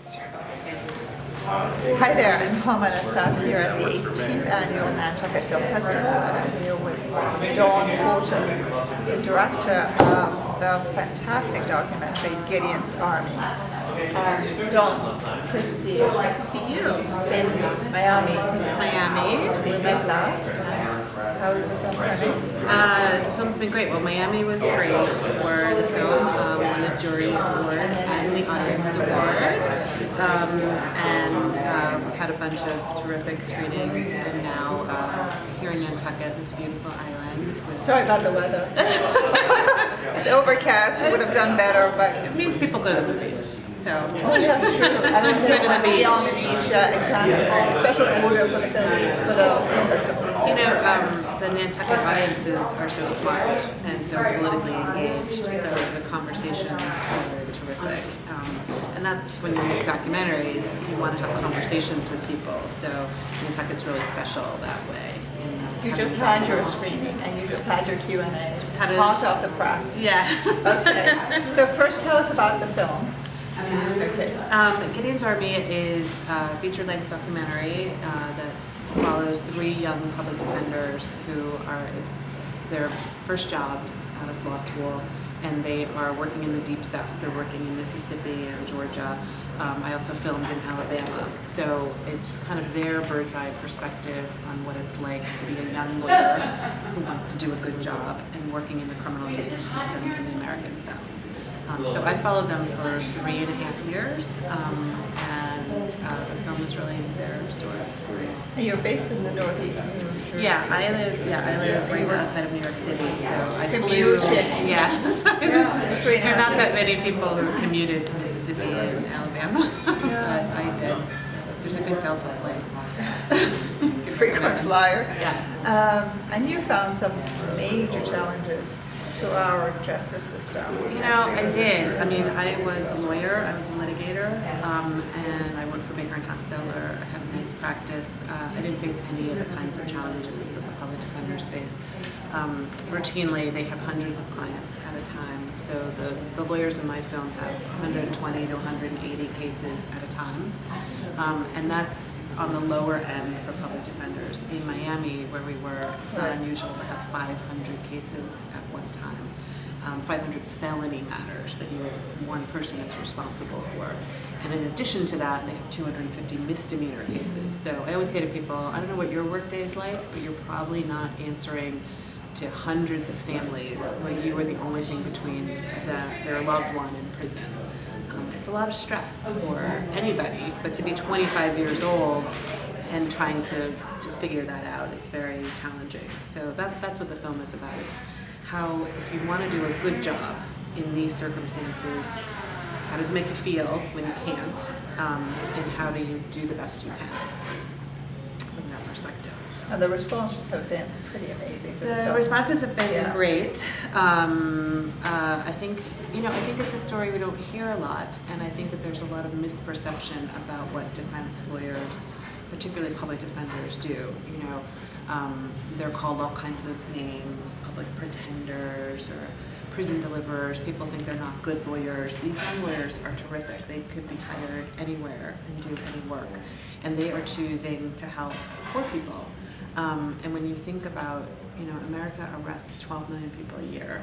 Hi there, I'm Homa Nassab here at the 18th Annual Nantucket Film Festival, and I'm here with Dawn Horton, the director of the fantastic documentary Gideon's Army. Dawn, it's great to see you. Great to see you. Since Miami. Miami. We met last. How's the film running? The film's been great. Well, Miami was great for the film. We won the jury award and the audience award. We've had a bunch of terrific screenings, and now here in Nantucket, this beautiful island. Sorry about the weather. It's overcast. We would have done better, but It means people go to the movies. So. oh, yeah, that's true. And then Go to the beach. on the beach, exactly. Special order for the film festival. You know, the Nantucket audiences are so smart and so politically engaged, so the conversations are terrific. And that's when you make documentaries, you want to have conversations with people, so Nantucket's really special that way. You just had your screening and you just had your Q&A. Just had a- hot off the press. Yeah. Okay. So first tell us about the film. Okay. Gideon's Army is a feature-length documentary that follows three young public defenders who it's their first jobs out of law school, and they are working in the Deep South. They're working in Mississippi and Georgia. I also filmed in Alabama, so it's kind of their bird's eye perspective on what it's like to be a young lawyer who wants to do a good job and working in the criminal justice system in the American South. So I followed them for 3.5 years, and the film is really their story. And you're based in the Northeast. Yeah, I live right outside of New York City, so I flew. Commuting. Yeah, so Yeah, there are not that many people who commuted to Mississippi and Alabama, but I did. So there's a good Delta flight. Frequent flyer. Yes. And you found some major challenges to our justice system. You know, I did. I mean, I was a lawyer, I was a litigator, and I worked for Baker and Hostetler. I had a nice practice. I didn't face any of the kinds of challenges that the public defenders face. Routinely, they have hundreds of clients at a time. So the lawyers in my film have 120 to 180 cases at a time. And that's on the lower end for public defenders. In Miami, where we were, it's not unusual to have 500 cases at one time. 500 felony matters that one person is responsible for. And in addition to that, they have 250 misdemeanor cases. So I always say to people, I don't know what your workday is like, but you're probably not answering to hundreds of families where you are the only thing between their loved one in prison. It's a lot of stress for anybody, but to be 25 years old and trying to figure that out is very challenging. So that's what the film is about, is how, if you want to do a good job in these circumstances, how does it make you feel when you can't, and how do you do the best you can from that perspective. So. And the responses have been pretty amazing. To the The film. responses have been great. I think it's a story we don't hear a lot, and I think that there's a lot of misperception about what defense lawyers, particularly public defenders, do. You know, they're called all kinds of names: public pretenders or prison deliverers. People think they're not good lawyers. These young lawyers are terrific. They could be hired anywhere and do any work, and they are choosing to help poor people. And when you think about, America arrests 12 million people a year.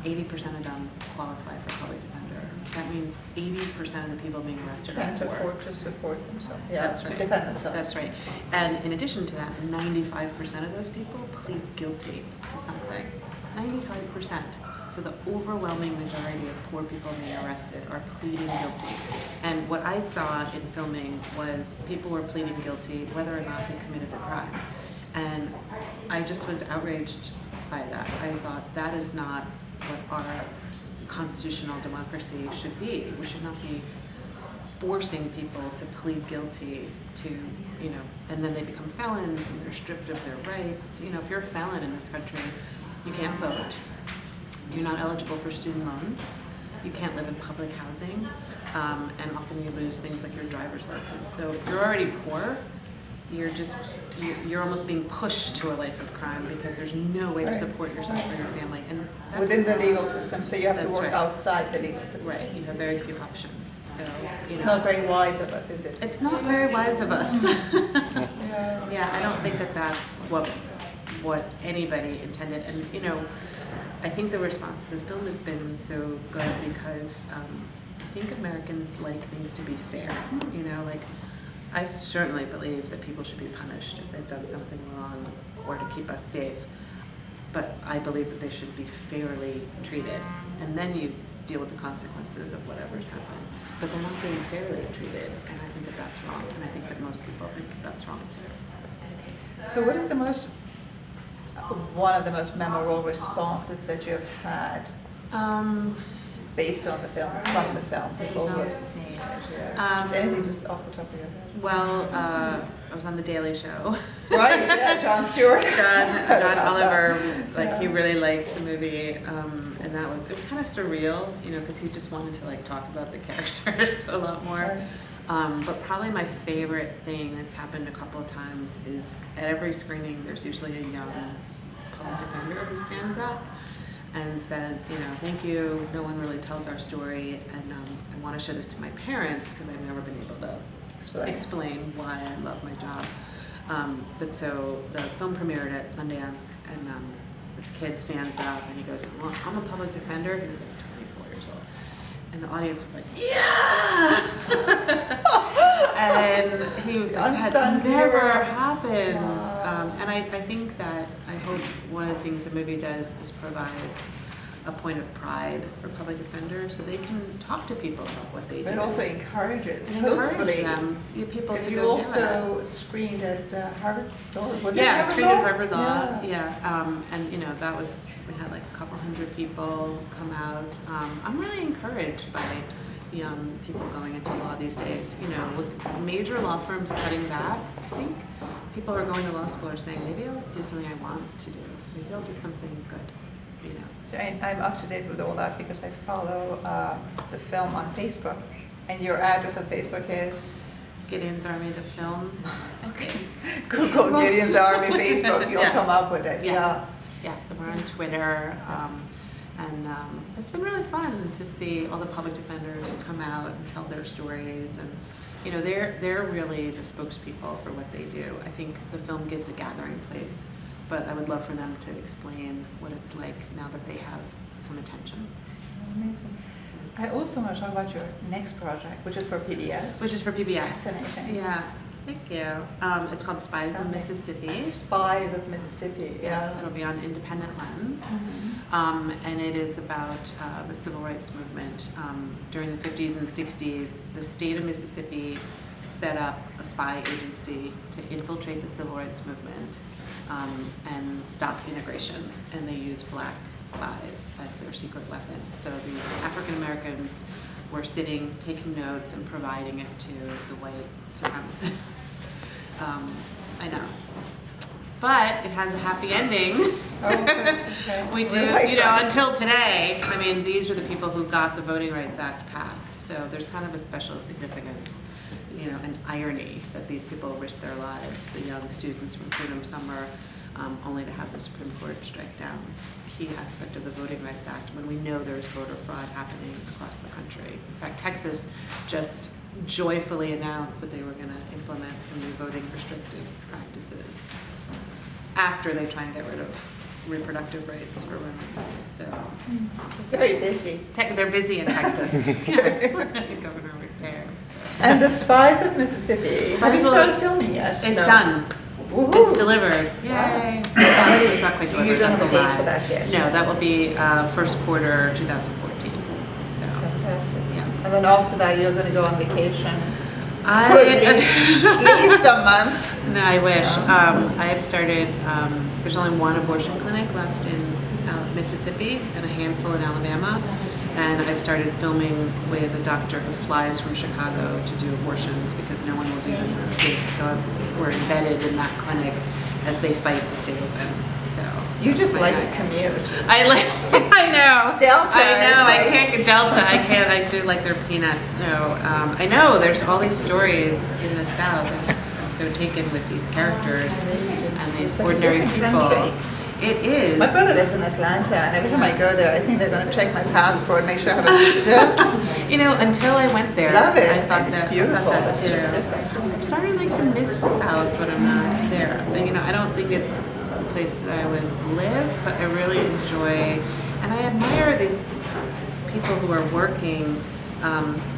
80% of them qualify for public defender. That means 80% of the people being arrested Can't are poor. afford to support themselves. Yeah, That's to right. defend themselves. That's right. And in addition to that, 95% of those people plead guilty to something. 95%. So the overwhelming majority of poor people being arrested are pleading guilty. And what I saw in filming was people were pleading guilty whether or not they committed the crime. And I just was outraged by that. I thought that is not what our constitutional democracy should be. We should not be forcing people to plead guilty to, and then they become felons and they're stripped of their rights. If you're a felon in this country, you can't vote. You're not eligible for student loans. You can't live in public housing. And often you lose things like your driver's license. So if you're already poor, you're almost being pushed to a life of crime because there's no way to Right. support yourself or your family. And that Within is- the legal system, so you have to That's work right. outside the legal system. Right, you have very few options. So, you It's know, not very wise of us, is it? it's not very wise of us. Yeah. Yeah, I don't think that that's what anybody intended. And, you know, I think the response to the film has been so good because I think Americans like things to be fair. You know, like, I certainly believe that people should be punished if they've done something wrong or to keep us safe. But I believe that they should be fairly treated. And then you deal with the consequences of whatever's happened. But they're not being fairly treated, and I think that that's wrong. And I think that most people think that that's wrong too. So what is one of the most memorable responses that you have had based on the film, from the film, people who have seen it? Yeah. Just anything just off the top of your head. Well, I was on The Daily Show. Right, yeah, Jon Stewart. John Oliver was like, he really liked the movie, and it was kind of surreal, you know, because he just wanted to like talk about the characters a lot more. But probably my favorite thing that's happened a couple of times is at every screening there's usually a young public defender who stands up and says, you know, thank you, no one really tells our story, and I want to show this to my parents because I've never been able to explain why I love my job. But so the film premiered at Sundance, and this kid stands up and he goes, well, I'm a public defender. He was like 24 years old. And the audience was like, yeah! And he was like, that never happens. And I think that, I hope one of the things the movie does is provides a point of pride for public defenders so they can talk to people about what they do. But it also encourages, Encourage hopefully. them, people Because to you go do it. also screened at Harvard Law, was it Yeah, Harvard screened Law? at Harvard Law. Yeah. And you know, we had like a couple hundred people come out. I'm really encouraged by the people going into law these days. You know, with major law firms cutting back, I think people who are going to law school are saying, maybe I'll do something I want to do. Maybe I'll do something good. You know. So I'm up to date with all that because I follow the film on Facebook, and your address on Facebook is? Gideon's Army, the film. Okay. Google Gideon's Army Facebook, you'll Yes. come up with it. Yes. Yes, and we're on Twitter, and it's been really fun to see all the public defenders come out and tell their stories, and you know, they're really the spokespeople for what they do. I think the film gives a gathering place, but I would love for them to explain what it's like now that they have some attention. Amazing. I also want to talk about your next project, which is for PBS. Which is for PBS. Fascinating. Yeah, thank you. It's called Spies of Mississippi. Spies of Mississippi. Yes, Yeah. it'll be on Independent Lens. And it is about the civil rights movement. During the 50s and 60s, the state of Mississippi set up a spy agency to infiltrate the civil rights movement and stop integration. And they used black spies as their secret weapon. So these African Americans were sitting, taking notes, and providing it to the white supremacists. I know. But it has a happy ending. Oh, okay. We do, Like you know, that. until today, I mean, these are the people who got the Voting Rights Act passed. So there's kind of a special significance, you know, an irony that these people risked their lives, the young students from Freedom Summer, only to have the Supreme Court strike down a key aspect of the Voting Rights Act when we know there's voter fraud happening across the country. In fact, Texas just joyfully announced that they were going to implement some new voting restrictive practices after they try and get rid of reproductive rights for women. So Very busy. they're busy in Texas. Yes, Governor McPair. So. And the Spies of Mississippi. Have Spies you will- started filming yet? It's No. done. Woohoo. It's delivered. Yay! It's not quite delivered. You don't That's have a a date lie. for that yet? No, that will be first quarter 2014. So Fantastic. yeah. And then after that, you're going to go on vacation for I- at least a month. No, I wish. I have started, there's only one abortion clinic left in Mississippi and a handful in Alabama. And I've started filming with a doctor who flies from Chicago to do abortions because no one will do it in the state. So we're embedded in that clinic as they fight to stay open. So You just that's my like next. to commute. I know. Delta I know. is I like- can't get Delta. I can't. I do like their peanuts. No. I know. There's all these stories in the South. I'm so taken with these characters and these It's like a ordinary different people. country. It is. My brother lives in Atlanta, and every time I go there, I think they're going to check my passport, make sure I have a visa. You know, until I went there, Love it. I thought It's that, beautiful. I thought that It's too. just different. I'm starting like to miss the South, but I'm not there. But, you know, I don't think it's the place that I would live, but I really enjoy, and I admire these people who are working.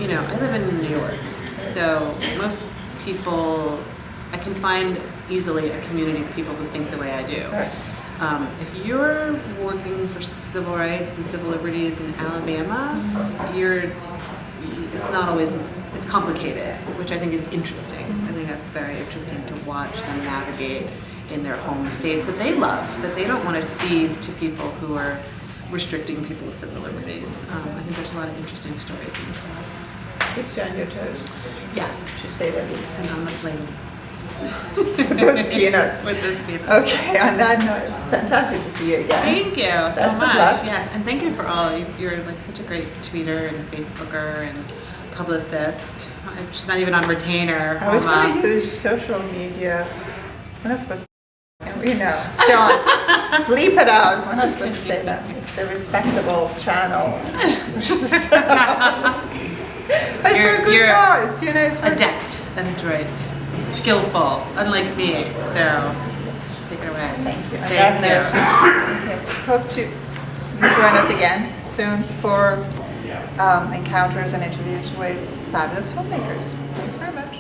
You know, I live in New York, so most people, I can find easily a community of people who think the way I do. Right. If you're working for civil rights and civil liberties in Alabama, it's not always it's complicated, which I think is interesting. I think that's very interesting to watch them navigate in their home states that they love, that they don't want to cede to people who are restricting people's civil liberties. I think there's a lot of interesting stories in the South. Keeps you on your toes, Yes, to say the least. and on the plane Those peanuts. with this people. Okay, on that note, it's fantastic to see you again. Thank you so Best of much. luck. Yes, and thank you for all. You're like such a great tweeter and Facebooker and publicist. She's not even on retainer. I was going to use social media. We're not supposed to, you know, don't bleep it out. We're not supposed to say that. It's a respectable channel. But it's for a good You're cause, you know. It's for adept and adroit, skillful, unlike me. So take it away. Thank you. On Thank that you. note, okay, hope to you join us again soon for encounters and interviews with fabulous filmmakers. Thanks very much.